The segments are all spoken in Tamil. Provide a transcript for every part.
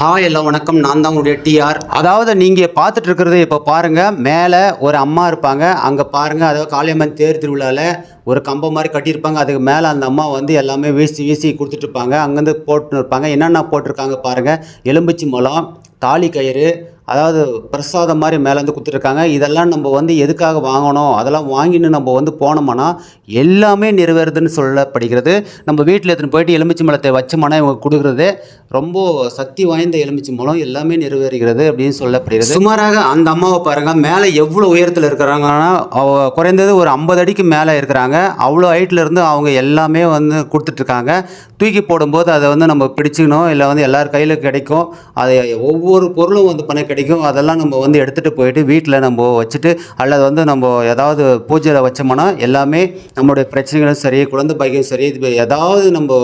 ஹாய் எல்லாம் வணக்கம். நான் தான் உங்களுடைய டிஆர். அதாவது நீங்கள் பார்த்துட்டு இருக்கிறது இப்போ பாருங்கள், மேலே ஒரு அம்மா இருப்பாங்க. அங்கே பாருங்கள், அதாவது காளியம்மன் தேர் திருவிழாவில் ஒரு கம்பம் மாதிரி கட்டியிருப்பாங்க. அதுக்கு மேலே அந்த அம்மா வந்து எல்லாமே வீசி கொடுத்துட்ருப்பாங்க. அங்கேருந்து போட்டுன்னு இருப்பாங்க. என்னென்ன போட்டிருக்காங்க பாருங்கள், எலும்பிச்சி மலம், தாலி கயிறு, அதாவது பிரசாதம் மாதிரி மேலேருந்து கொடுத்துருக்காங்க. இதெல்லாம் நம்ம வந்து எதுக்காக வாங்கணும், அதெல்லாம் வாங்கின்னு நம்ம வந்து போனோம்னா எல்லாமே நிறைவேறுதுன்னு சொல்லப்படுகிறது. நம்ம வீட்டில் எடுத்துன்னு போயிட்டு எலுமிச்சை மலத்தை வச்சோம்னா இவங்க கொடுக்குறது ரொம்ப சக்தி வாய்ந்த எலுமிச்சை மலம், எல்லாமே நிறைவேறுகிறது அப்படின்னு சொல்லப்படுகிறது. சுமாராக அந்த அம்மாவை பாருங்கள், மேலே எவ்வளோ உயரத்தில் இருக்கிறாங்கன்னா குறைந்தது ஒரு 50 அடிக்கு மேலே இருக்கிறாங்க. அவ்வளோ ஹைட்டில் இருந்து அவங்க எல்லாமே வந்து கொடுத்துட்ருக்காங்க. தூக்கி போடும்போது அதை வந்து நம்ம பிடிச்சிக்கணும், இல்லை வந்து எல்லார் கையில் கிடைக்கும். அதை ஒவ்வொரு பொருளும் வந்து பண்ண கிடைக்கும். அதெல்லாம் நம்ம வந்து எடுத்துகிட்டு போயிட்டு வீட்டில் நம்ம வச்சுட்டு, அல்லது வந்து நம்ம ஏதாவது பூஜையில் வச்சோம்னா எல்லாமே நம்மளுடைய பிரச்சனைகளும் சரி, குழந்தை பாக்கியம் சரி, இது ஏதாவது நம்ம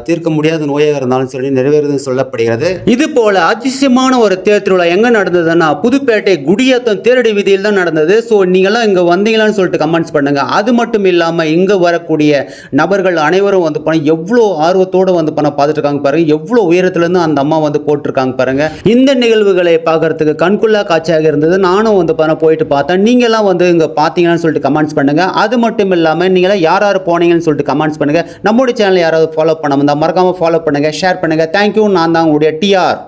தீர்க்க முடியாத நோயாக இருந்தாலும் சரி நிறைவேறுதுன்னு சொல்லப்படுகிறது. இது போல் அதிசயமான ஒரு தேர் திருவிழா எங்கே நடந்ததுன்னா புதுப்பேட்டை குடியாத்தம் தேரடி வீதியில் தான் நடந்தது. ஸோ நீங்கள்லாம் இங்கே வந்தீங்களான்னு சொல்லிட்டு கமெண்ட்ஸ் பண்ணுங்கள். அது மட்டும் இல்லாமல் இங்கே வரக்கூடிய நபர்கள் அனைவரும் வந்து பணம் எவ்வளோ ஆர்வத்தோடு வந்து பணம் பார்த்துட்டு இருக்காங்க பாருங்கள். எவ்வளோ உயரத்துலேருந்து அந்த அம்மா வந்து போட்டிருக்காங்க பாருங்கள். இந்த நிகழ்வுகளை பார்க்கறதுக்கு கண்குள்ளா காட்சியாக இருந்தது. நானும் வந்து போயிட்டு பார்த்தேன். நீங்களாம் வந்து இங்கே பார்த்தீங்கன்னு சொல்லிட்டு கமெண்ட்ஸ் பண்ணுங்கள். அது மட்டும் இல்லாமல் நீங்களாம் யார் போனீங்கன்னு சொல்லிட்டு கமெண்ட்ஸ் பண்ணுங்கள். நம்மளுடைய சேனல் யாராவது ஃபாலோ பண்ணாமல் இருந்தால் மறக்காமல் ஃபாலோ பண்ணுங்கள், ஷேர் பண்ணுங்கள். தேங்க்யூ. நான் தான் உங்களுடைய டிஆர்.